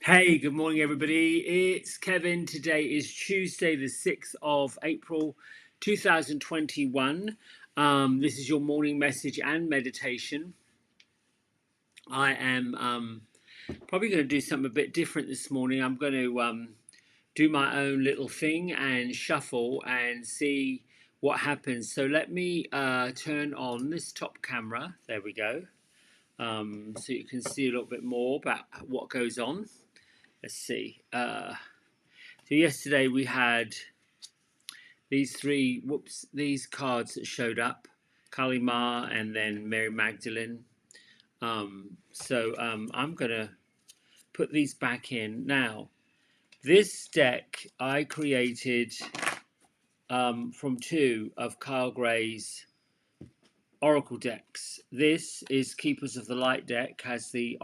Hey, good morning, everybody. It's Kevin. Today is Tuesday, the 6th of April, 2021. This is your morning message and meditation. I am probably going to do something a bit different this morning. I'm going to do my own little thing and shuffle and see what happens. So let me turn on this top camera. There we go. So you can see a little bit more about what goes on. Let's see. So yesterday we had these cards that showed up, Kali Ma and then Mary Magdalene. I'm gonna put these back in. Now, this deck I created from two of Kyle Gray's Oracle decks. This is Keepers of the Light deck, has the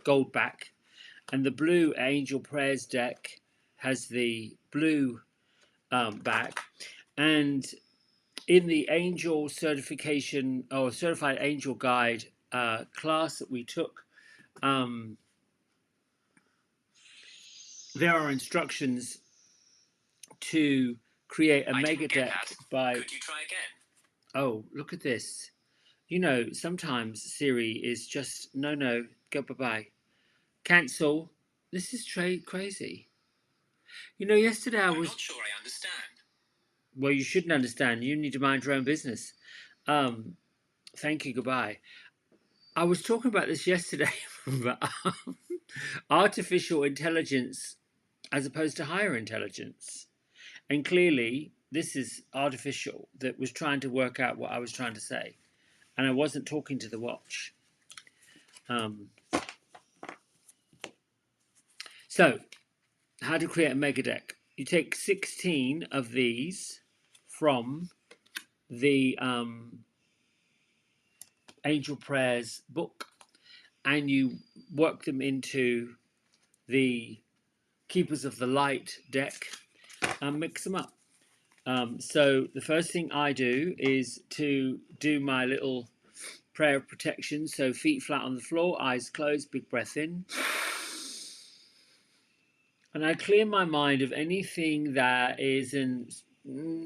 gold back. And the blue Angel Prayers deck has the blue back. And in the Angel Certification or Certified Angel Guide class that we took, there are instructions to create a mega deck by. Could you try again? Oh, look at this. You know, sometimes Siri is just no, go bye-bye. Cancel. This is crazy. You know, yesterday I'm not sure I understand. Well, you shouldn't understand. You need to mind your own business. Thank you. Goodbye. I was talking about this yesterday. Artificial intelligence as opposed to higher intelligence. And clearly, this is artificial that was trying to work out what I was trying to say. And I wasn't talking to the watch. So, how to create a mega deck. You take 16 of these from the Angel Prayers book and you work them into the Keepers of the Light deck and mix them up. So the first thing I do is to do my little prayer of protection. So feet flat on the floor, eyes closed, big breath in. And I clear my mind of anything that isn't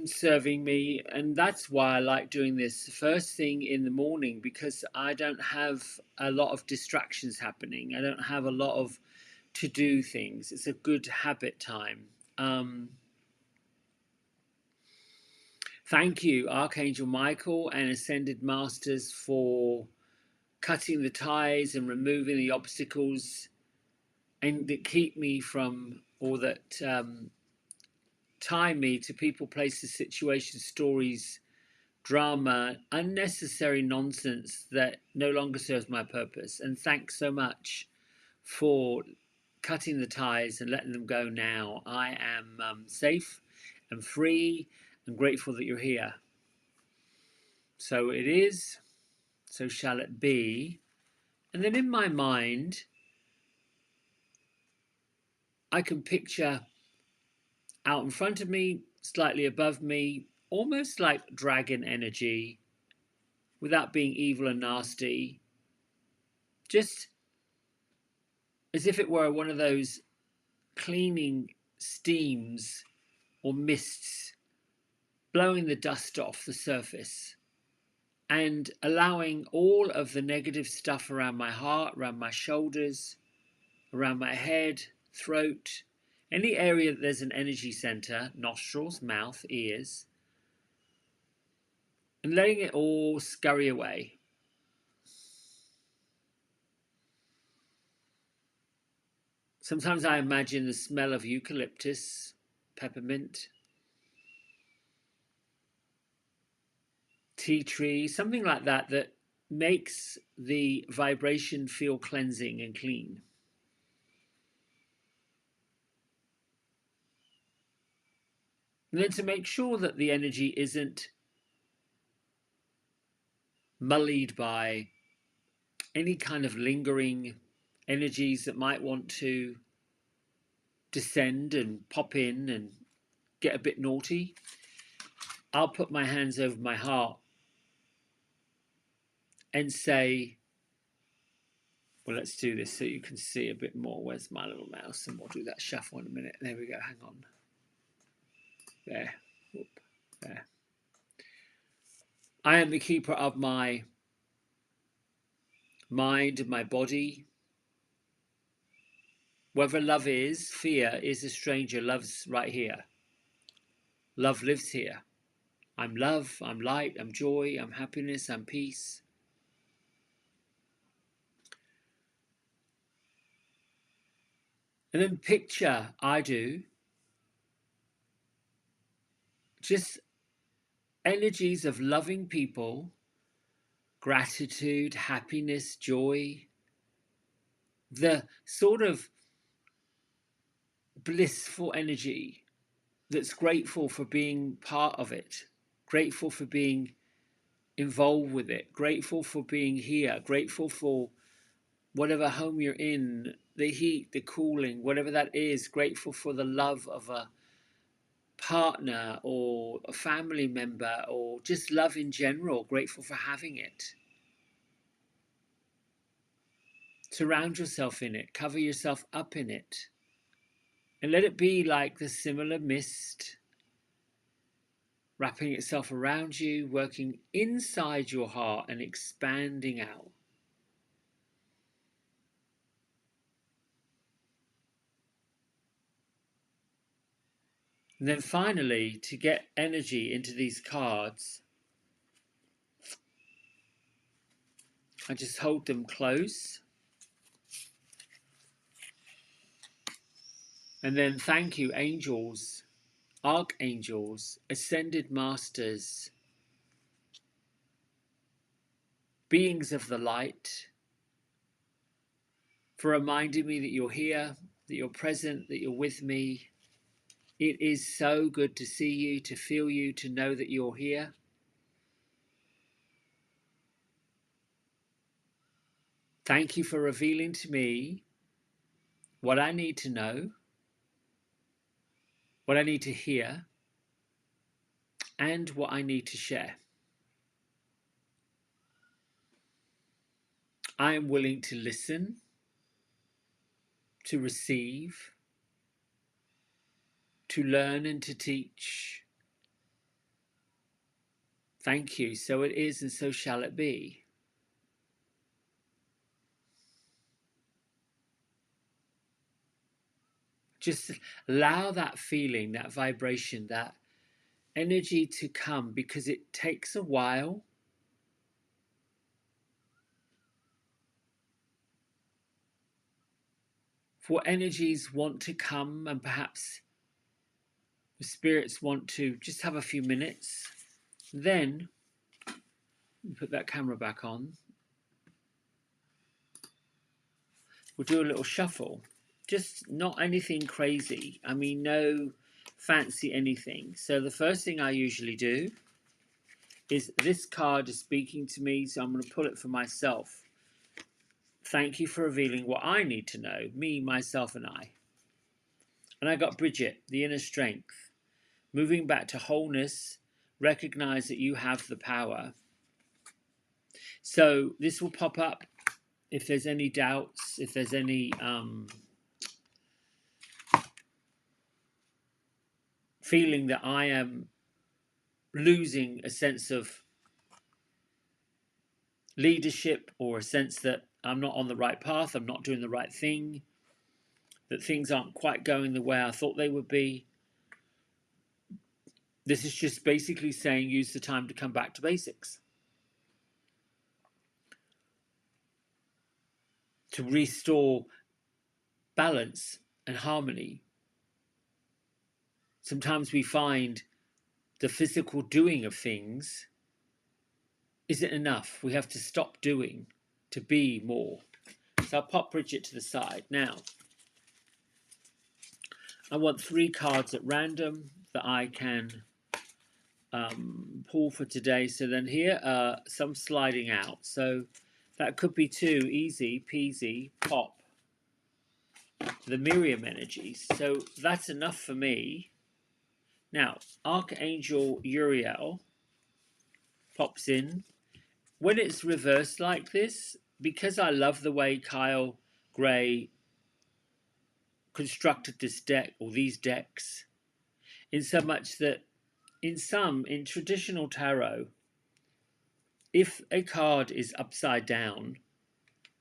serving me, and that's why I like doing this first thing in the morning, because I don't have a lot of distractions happening. I don't have a lot of to-do things. It's a good habit time. Thank you, Archangel Michael and Ascended Masters, for cutting the ties and removing the obstacles and that keep me from, or that tie me to people, places, situations, stories, drama, unnecessary nonsense that no longer serves my purpose. And thanks so much for cutting the ties and letting them go now. I am safe and free and grateful that you're here. So it is, so shall it be. And then in my mind, I can picture out in front of me, slightly above me, almost like dragon energy, without being evil and nasty, just as if it were one of those cleaning steams or mists, blowing the dust off the surface and allowing all of the negative stuff around my heart, around my shoulders, around my head, throat, any area that there's an energy center, nostrils, mouth, ears, and letting it all scurry away. Sometimes I imagine the smell of eucalyptus, peppermint, tea tree, something like that, that makes the vibration feel cleansing and clean. And then to make sure that the energy isn't mullied by any kind of lingering energies that might want to descend and pop in and get a bit naughty, I'll put my hands over my heart and say, Well, let's do this so you can see a bit more. Where's my little mouse? And we'll do that shuffle in a minute. There we go. Hang on. There. Whoop. There. I am the keeper of my mind and my body. Wherever love is, fear is a stranger. Love's right here. Love lives here. I'm love, I'm light, I'm joy, I'm happiness, I'm peace. And then picture, I do, just energies of loving people, gratitude, happiness, joy, the sort of blissful energy that's grateful for being part of it, grateful for being involved with it, grateful for being here, grateful for whatever home you're in, the heat, the cooling, whatever that is, grateful for the love of a partner or a family member or just love in general, grateful for having it. Surround yourself in it, cover yourself up in it, and let it be like the similar mist wrapping itself around you, working inside your heart and expanding out. And then finally, to get energy into these cards, I just hold them close. And then thank you, angels, archangels, ascended masters, beings of the light, for reminding me that you're here, that you're present, that you're with me. It is so good to see you, to feel you, to know that you're here. Thank you for revealing to me what I need to know, what I need to hear, and what I need to share. I am willing to listen, to receive, to learn and to teach. Thank you. So it is, and so shall it be. Just allow that feeling, that vibration, that energy to come, because it takes a while. For energies want to come, and perhaps the spirits want to just have a few minutes. Then put that camera back on. We'll do a little shuffle. Just not anything crazy. I mean, no fancy anything. So the first thing I usually do is, this card is speaking to me, so I'm going to pull it for myself. Thank you for revealing what I need to know, me, myself, and I. And I got Bridget, the inner strength. Moving back to wholeness, recognize that you have the power. So this will pop up if there's any doubts, if there's any feeling that I am losing a sense of leadership, or a sense that I'm not on the right path, I'm not doing the right thing, that things aren't quite going the way I thought they would be. This is just basically saying, use the time to come back to basics, to restore balance and harmony. Sometimes we find the physical doing of things isn't enough. We have to stop doing to be more. So I'll pop Bridget to the side. Now, I want 3 cards at random that I can pull for today. So then here are some sliding out. So that could be 2, easy peasy, pop. The Miriam energies. So that's enough for me. Now, Archangel Uriel pops in. When it's reversed like this, because I love the way Kyle Gray constructed this deck, or these decks, in so much that in traditional tarot, if a card is upside down,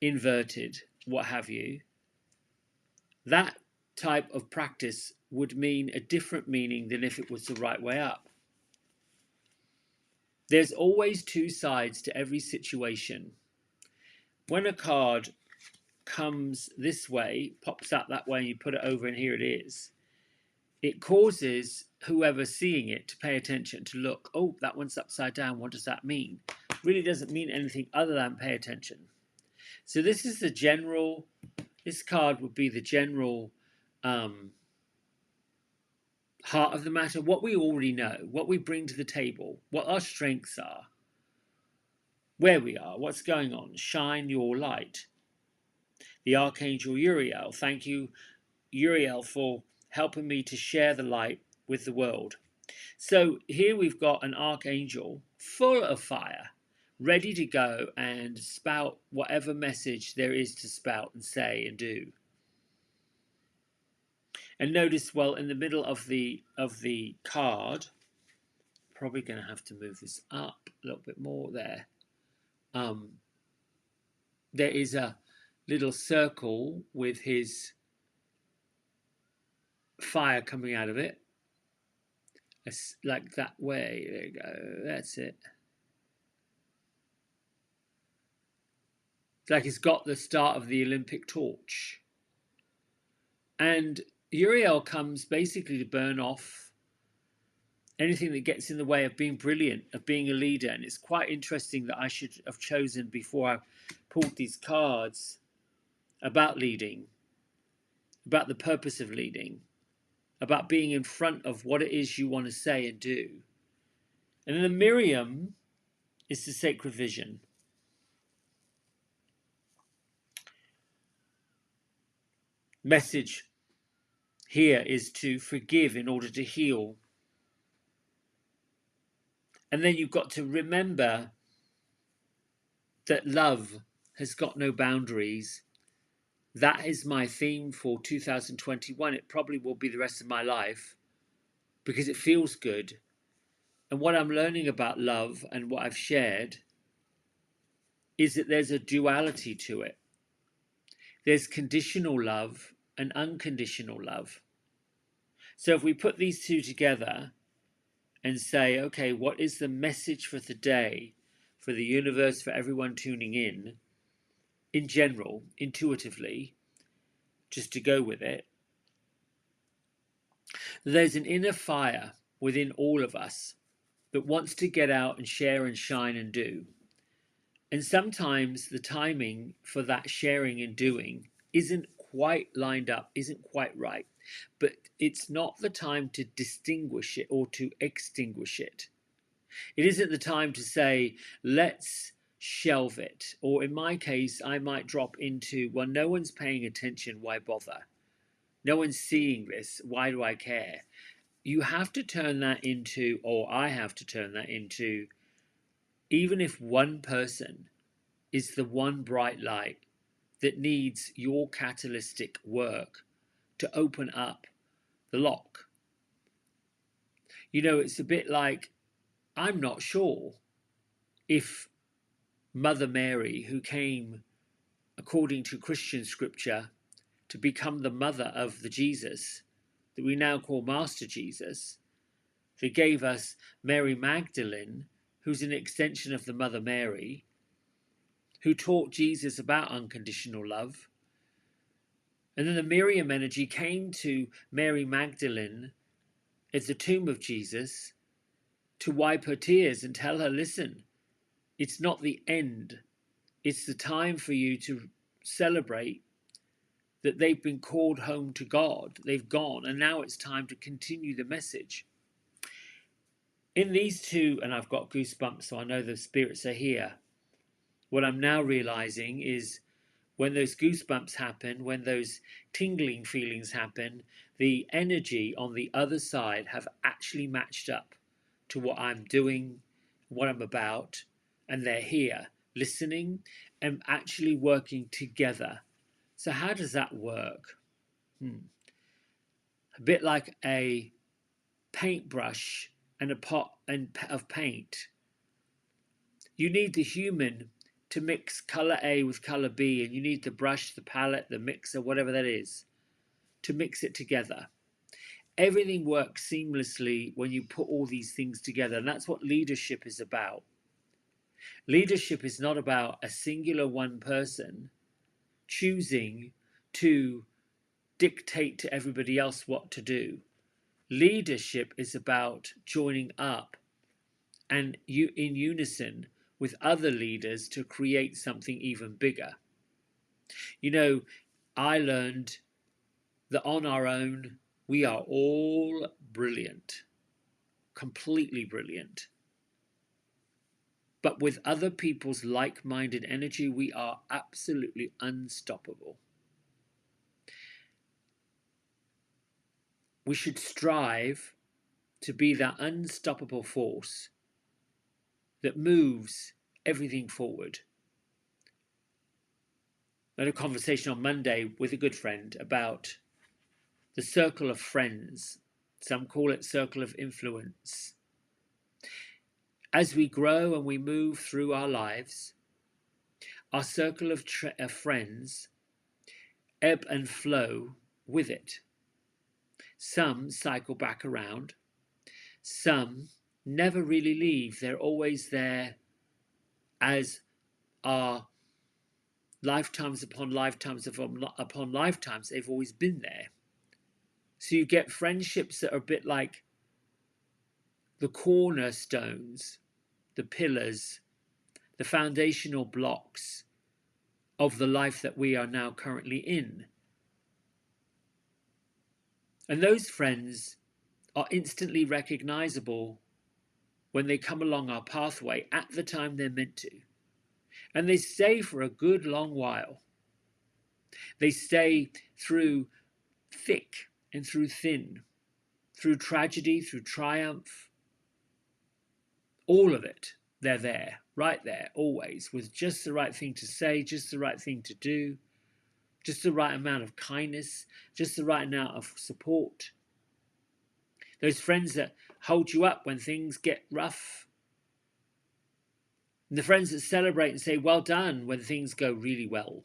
inverted, what have you, that type of practice would mean a different meaning than if it was the right way up. There's always two sides to every situation. When a card comes this way, pops out that way, and you put it over, and here it is, it causes whoever's seeing it to pay attention, to look, oh, that one's upside down, what does that mean? Really doesn't mean anything other than pay attention. So this is the general, this card would be the general heart of the matter, what we already know, what we bring to the table, what our strengths are, where we are, what's going on. Shine your light. The Archangel Uriel, thank you, Uriel, for helping me to share the light with the world. So here we've got an archangel full of fire, ready to go and spout whatever message there is to spout and say and do. And notice, well, in the middle of the card, probably going to have to move this up a little bit more there. There is a little circle with his fire coming out of it, like that way. There you go. That's it. It's like it's got the start of the Olympic torch. And Uriel comes basically to burn off anything that gets in the way of being brilliant, of being a leader. And it's quite interesting that I should have chosen, before I pulled these cards, about leading, about the purpose of leading, about being in front of what it is you want to say and do. And then the Miriam is the sacred vision. Message here is to forgive in order to heal. And then you've got to remember that love has got no boundaries. That is my theme for 2021. It probably will be the rest of my life, because it feels good. And what I'm learning about love, and what I've shared, is that there's a duality to it. There's conditional love and unconditional love. So if we put these two together and say, okay, what is the message for today, for the universe, for everyone tuning in general, intuitively, just to go with it, there's an inner fire within all of us that wants to get out and share and shine and do. And sometimes the timing for that sharing and doing isn't quite lined up, isn't quite right. But it's not the time to distinguish it or to extinguish it. It isn't the time to say, let's shelve it. Or in my case, I might drop into, well, no one's paying attention, why bother? No one's seeing this, why do I care? You have to turn that into, or I have to turn that into, even if one person is the one bright light that needs your catalytic work to open up the lock. You know, it's a bit like, I'm not sure if Mother Mary, who came, according to Christian scripture, to become the mother of the Jesus that we now call Master Jesus, that gave us Mary Magdalene, who's an extension of the Mother Mary, who taught Jesus about unconditional love. And then the Miriam energy came to Mary Magdalene at the tomb of Jesus to wipe her tears and tell her, listen, it's not the end. It's the time for you to celebrate that they've been called home to God. They've gone, and now it's time to continue the message. In these two, and I've got goosebumps, so I know the spirits are here. What I'm now realizing is when those goosebumps happen, when those tingling feelings happen, the energy on the other side have actually matched up to what I'm doing, what I'm about, and they're here. listening, and actually working together. So how does that work? A bit like a paintbrush and a pot of paint. You need the human to mix color A with color B, and you need the brush, the palette, the mixer, whatever that is, to mix it together. Everything works seamlessly when you put all these things together, and that's what leadership is about. Leadership is not about a singular one person choosing to dictate to everybody else what to do. Leadership is about joining up and in unison with other leaders to create something even bigger. You know, I learned that on our own, we are all brilliant, completely brilliant. But with other people's like-minded energy, we are absolutely unstoppable. We should strive to be that unstoppable force that moves everything forward. I had a conversation on Monday with a good friend about the circle of friends. Some call it circle of influence. As we grow and we move through our lives, our circle of friends ebb and flow with it. Some cycle back around. Some never really leave. They're always there as our lifetimes upon lifetimes upon lifetimes. They've always been there. So you get friendships that are a bit like the cornerstones, the pillars, the foundational blocks of the life that we are now currently in. And those friends are instantly recognizable when they come along our pathway at the time they're meant to. And they stay for a good long while. They stay through thick and through thin, through tragedy, through triumph. All of it, they're there, right there, always, with just the right thing to say, just the right thing to do, just the right amount of kindness, just the right amount of support. Those friends that hold you up when things get rough. And the friends that celebrate and say, well done, when things go really well.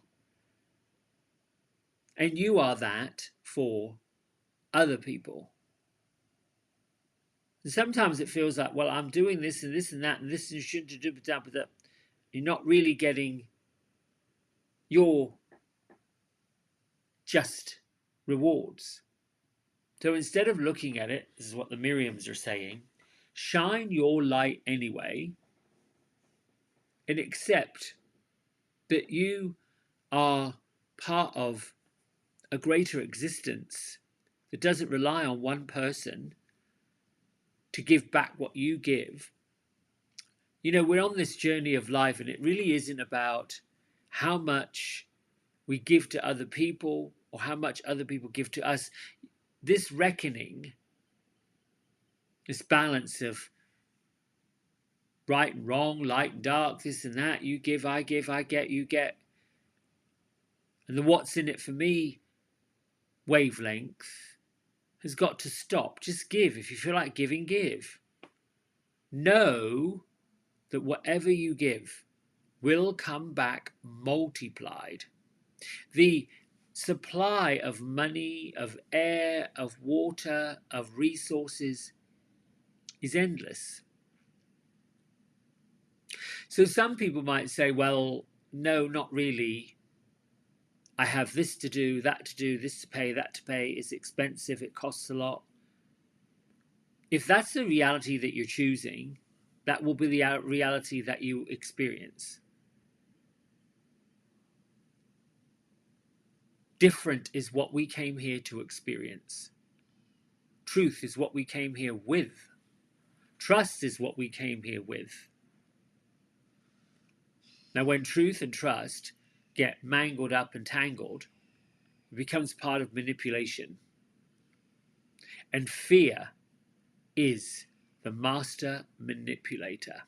And you are that for other people. And sometimes it feels like, well, I'm doing this and this and that and this and you shouldn't do that, but that you're not really getting your just rewards. So instead of looking at it, this is what the Miriams are saying, shine your light anyway and accept that you are part of a greater existence that doesn't rely on one person to give back what you give. You know, we're on this journey of life, and it really isn't about how much we give to other people or how much other people give to us. This reckoning, this balance of right and wrong, light and dark, this and that, you give, I get, you get. And the what's in it for me wavelength has got to stop. Just give. If you feel like giving, give. Know that whatever you give will come back multiplied. The supply of money, of air, of water, of resources is endless. So some people might say, well, no, not really. I have this to do, that to do, this to pay, that to pay. It's expensive. It costs a lot. If that's the reality that you're choosing, that will be the reality that you experience. Different is what we came here to experience. Truth is what we came here with. Trust is what we came here with. Now, when truth and trust get mangled up and tangled, it becomes part of manipulation. And fear is the master manipulator.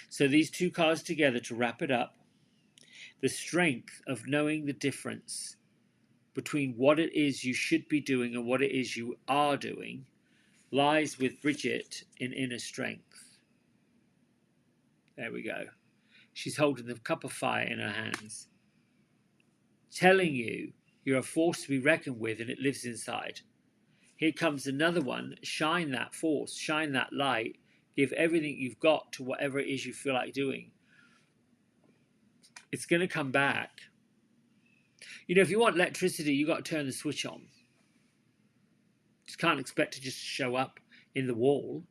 So these two cards together, to wrap it up, the strength of knowing the difference between what it is you should be doing and what it is you are doing lies with Bridget in inner strength. There we go. She's holding the cup of fire in her hands, telling you you're a force to be reckoned with and it lives inside. Here comes another one. Shine that force, shine that light, give everything you've got to whatever it is you feel like doing. It's going to come back. You know, if you want electricity, you've got to turn the switch on. Just can't expect to just show up in the wall.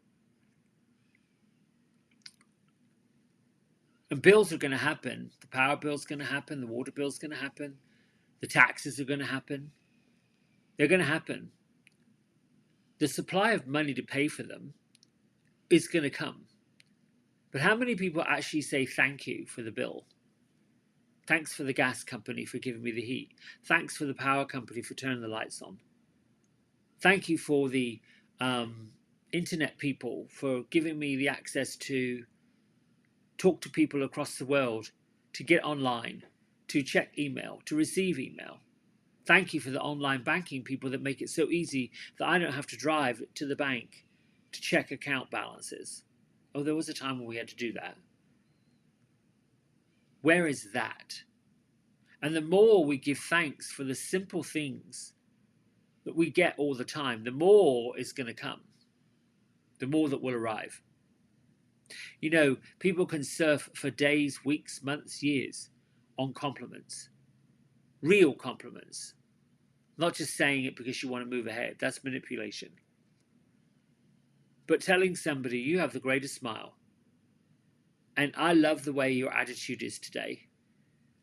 And bills are going to happen. The power bill's going to happen. The water bill's going to happen. The taxes are going to happen. They're going to happen. The supply of money to pay for them is going to come. But how many people actually say thank you for the bill? Thanks for the gas company for giving me the heat. Thanks for the power company for turning the lights on. Thank you for the internet people for giving me the access to talk to people across the world, to get online, to check email, to receive email. Thank you for the online banking people that make it so easy that I don't have to drive to the bank to check account balances. Oh, there was a time when we had to do that. Where is that? And the more we give thanks for the simple things that we get all the time, the more is going to come, the more that will arrive. You know, people can surf for days, weeks, months, years on compliments, real compliments, not just saying it because you want to move ahead. That's manipulation. But telling somebody, you have the greatest smile, and I love the way your attitude is today.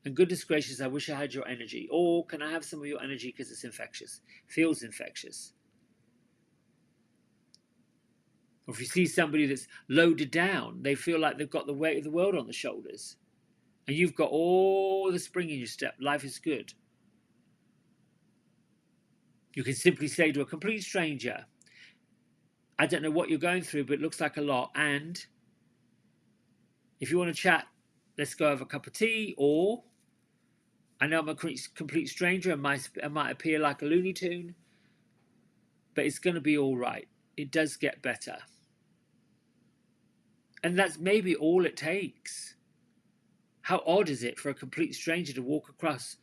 And goodness gracious, I wish I had your energy. Or can I have some of your energy because it's infectious, feels infectious. Or if you see somebody that's loaded down, they feel like they've got the weight of the world on their shoulders. And you've got all the spring in your step. Life is good. You can simply say to a complete stranger, I don't know what you're going through, but it looks like a lot. And if you want to chat, let's go have a cup of tea. Or, I know I'm a complete stranger and I might appear like a Looney Tune, but it's going to be all right. It does get better. And that's maybe all it takes. How odd is it for a complete stranger to walk across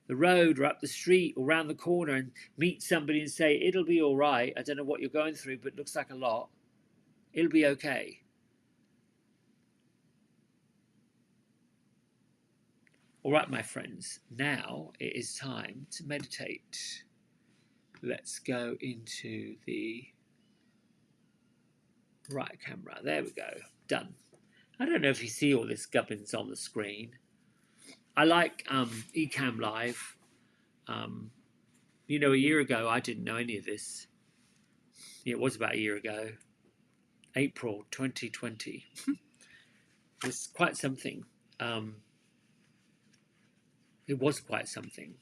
the road or up the street or round the corner and meet somebody and say, it'll be all right. I don't know what you're going through, but it looks like a lot. It'll be okay. All right, my friends, now it is time to meditate. Let's go into the right camera. There we go. Done. I don't know if you see all this gubbins on the screen. I like Ecamm Live. You know, a year ago, I didn't know any of this. Yeah, it was about a year ago. April 2020. It's quite something. It was quite something.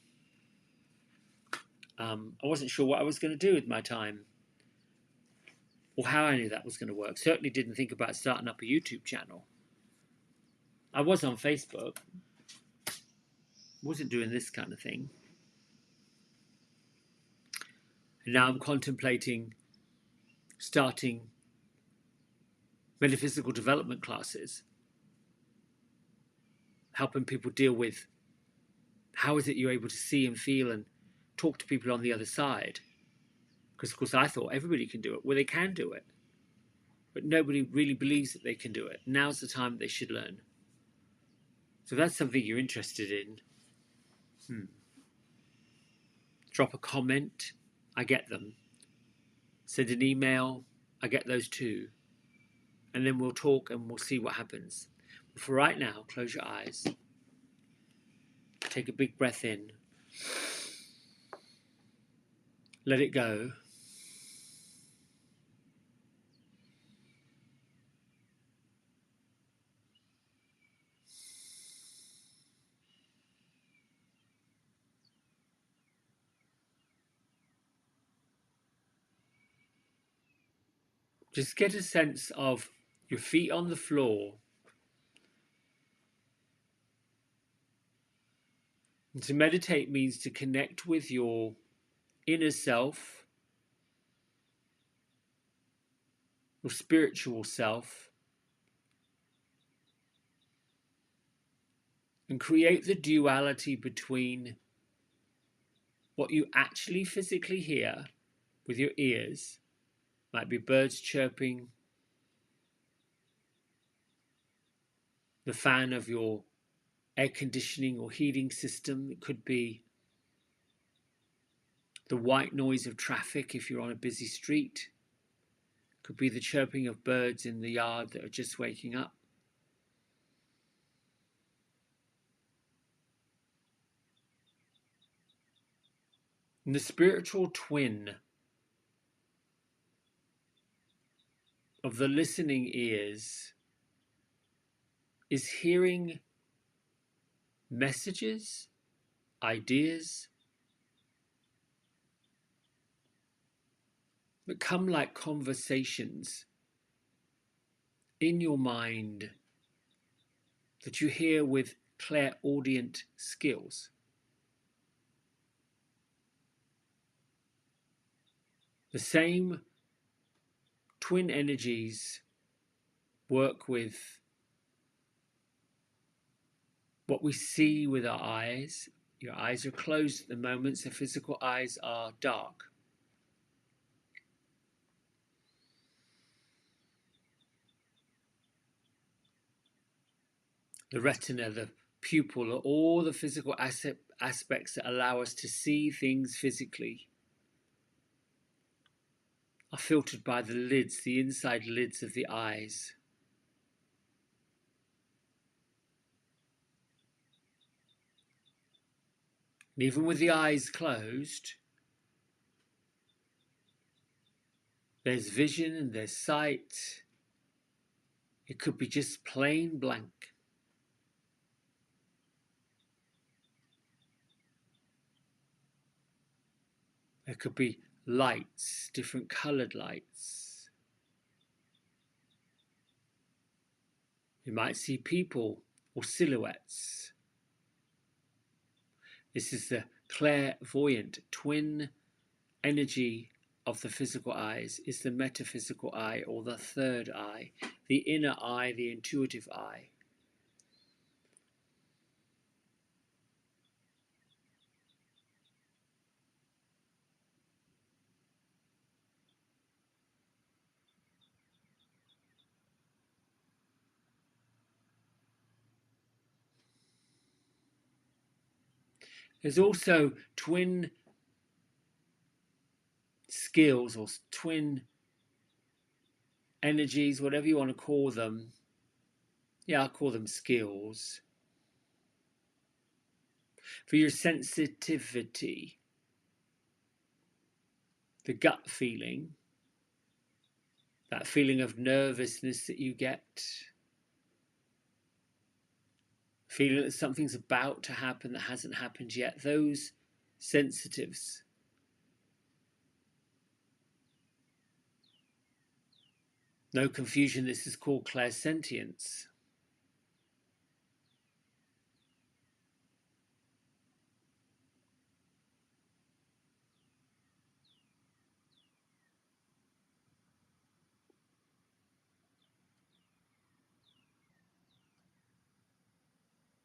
I wasn't sure what I was going to do with my time or how I knew that was going to work. Certainly didn't think about starting up a YouTube channel. I was on Facebook. Wasn't doing this kind of thing. And now I'm contemplating starting metaphysical development classes, helping people deal with how is it you're able to see and feel and talk to people on the other side. Because, of course, I thought everybody can do it. Well, they can do it. But nobody really believes that they can do it. Now's the time they should learn. So if that's something you're interested in, drop a comment. I get them. Send an email. I get those too. And then we'll talk and we'll see what happens. But for right now, close your eyes. Take a big breath in. Let it go. Just get a sense of your feet on the floor And to meditate means to connect with your inner self, your spiritual self, and create the duality between what you actually physically hear with your ears, might be birds chirping, the fan of your air conditioning or heating system. It could be the white noise of traffic if you're on a busy street. It could be the chirping of birds in the yard that are just waking up. And the spiritual twin of the listening ears is hearing messages, ideas that come like conversations in your mind that you hear with clairaudient skills. The same twin energies work with what we see with our eyes. Your eyes are closed at the moment, so physical eyes are dark. The retina, the pupil, are all the physical aspects that allow us to see things physically, are filtered by the lids, the inside lids of the eyes. And even with the eyes closed, there's vision and there's sight. It could be just plain blank. There could be lights, different coloured lights. You might see people or silhouettes. This is the clairvoyant twin energy of the physical eyes, is the metaphysical eye or the third eye, the inner eye, the intuitive eye. There's also twin skills or twin energies, whatever you want to call them. Yeah, I'll call them skills. For your sensitivity, the gut feeling, that feeling of nervousness that you get, feeling that something's about to happen that hasn't happened yet, those sensitives. No confusion, this is called clairsentience.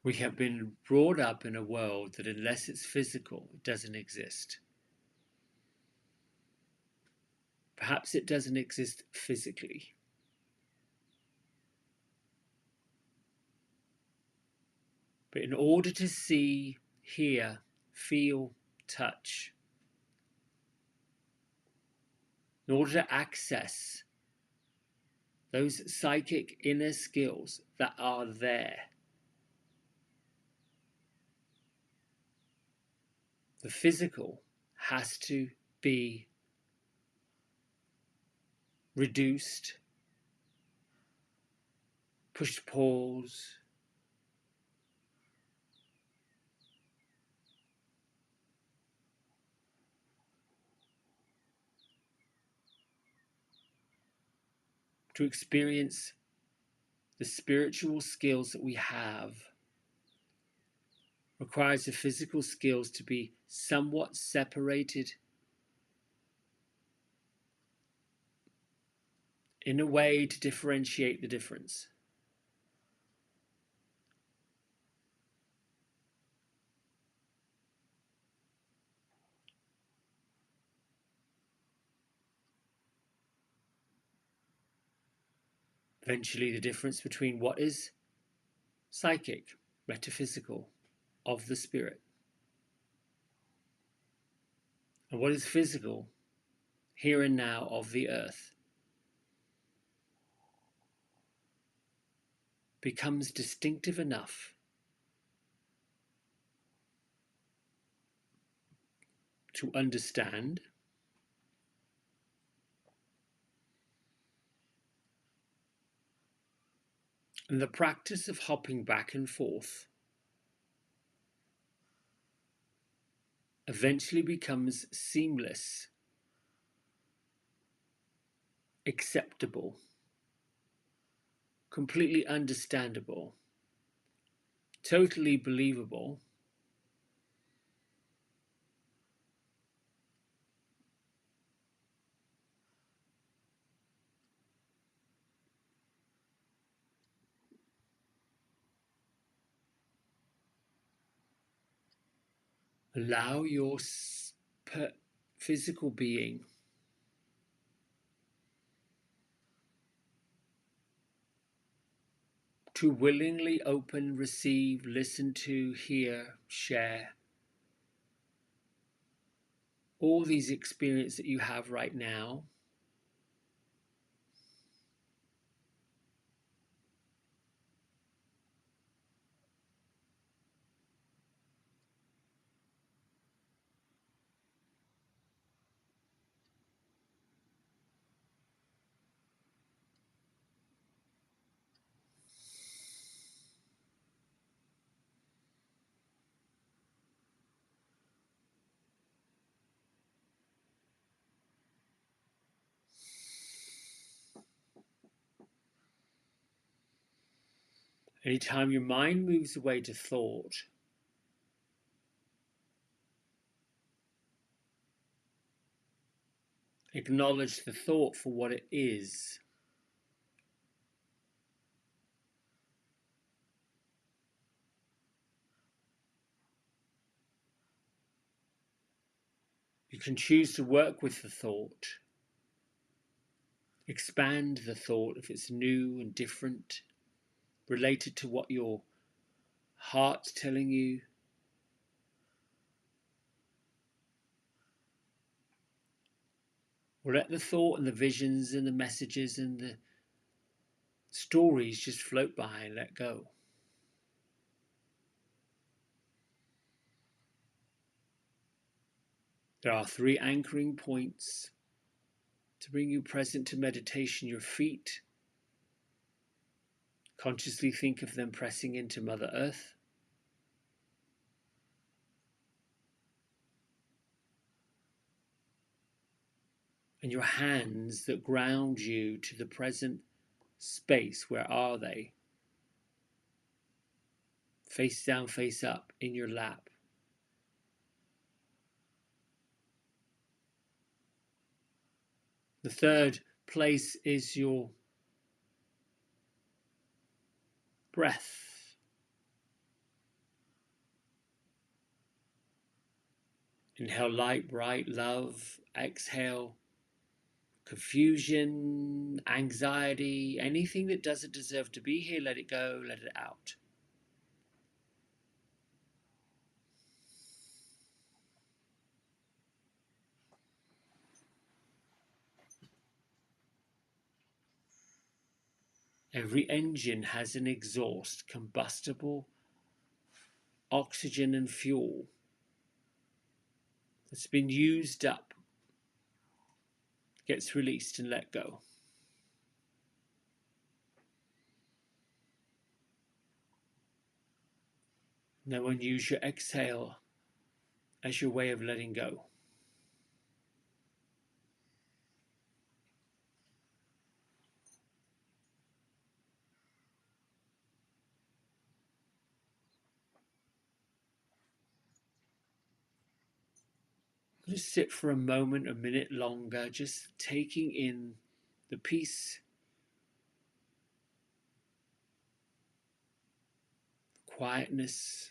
We have been brought up in a world that unless it's physical, it doesn't exist. Perhaps it doesn't exist physically. But in order to see, hear, feel, touch, in order to access those psychic inner skills that are there, the physical has to be reduced, pushed pause, to experience the spiritual skills that we have requires the physical skills to be somewhat separated in a way to differentiate the difference. Eventually, the difference between what is psychic, metaphysical, of the spirit, and what is physical, here and now, of the earth, becomes distinctive enough to understand and the practice of hopping back and forth eventually becomes seamless, acceptable, completely understandable, totally believable, allow your physical being to willingly open, receive, listen to, hear, share all these experiences that you have right now. Anytime your mind moves away to thought, acknowledge the thought for what it is. You can choose to work with the thought, expand the thought if it's new and different, related to what your heart's telling you. Or let the thought and the visions and the messages and the stories just float by and let go. There are 3 anchoring points to bring you present to meditation. Your feet, consciously think of them pressing into Mother Earth. And your hands that ground you to the present space. Where are they? Face down, face up, in your lap. The third place is your breath. Inhale light, bright, love. Exhale confusion, anxiety, anything that doesn't deserve to be here, let it go, let it out. Every engine has an exhaust, combustible oxygen and fuel that's been used up, gets released and let go. Now, when you use your exhale as your way of letting go. Just sit for a moment, a minute longer, just taking in the peace, quietness.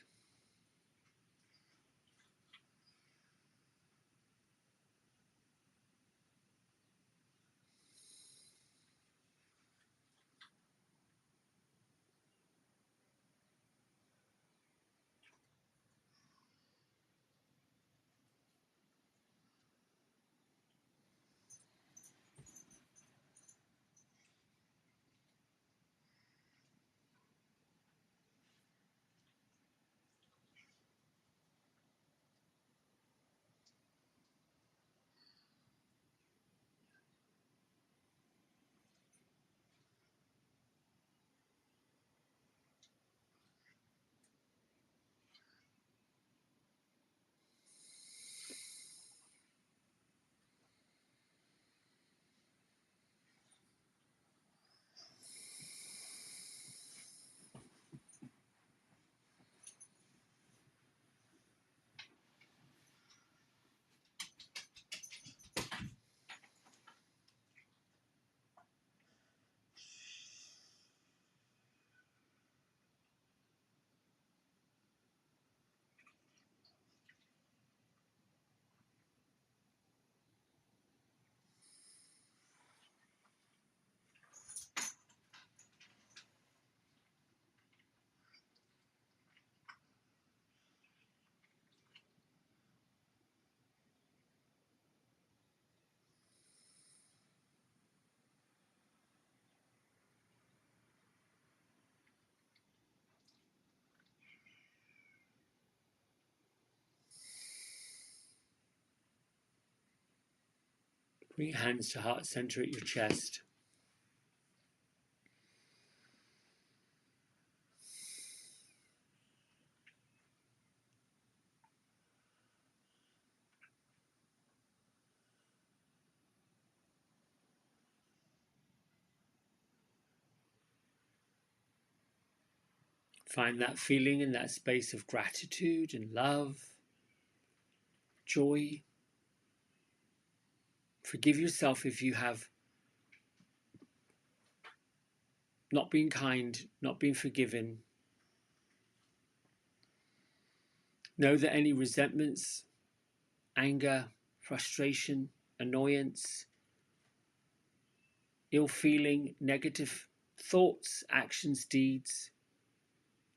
Bring your hands to heart center at your chest. Find that feeling in that space of gratitude and love, joy. Forgive yourself if you have not been kind, not been forgiven. Know that any resentments, anger, frustration, annoyance, ill feeling, negative thoughts, actions, deeds,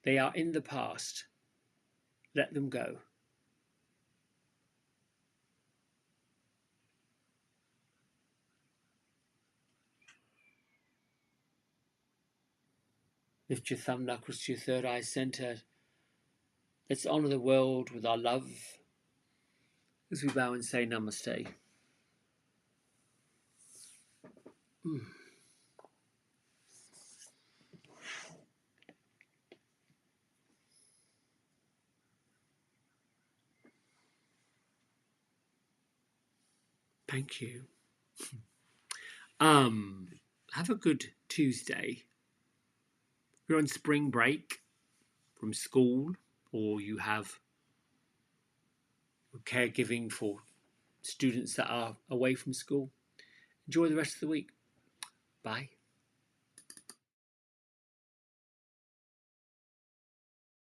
they are in the past. Let them go. Lift your thumb knuckles to your third eye center. Let's honor the world with our love as we bow and say namaste. Thank you. Have a good Tuesday. If you're on spring break from school, or you have caregiving for students that are away from school, enjoy the rest of the week. Bye.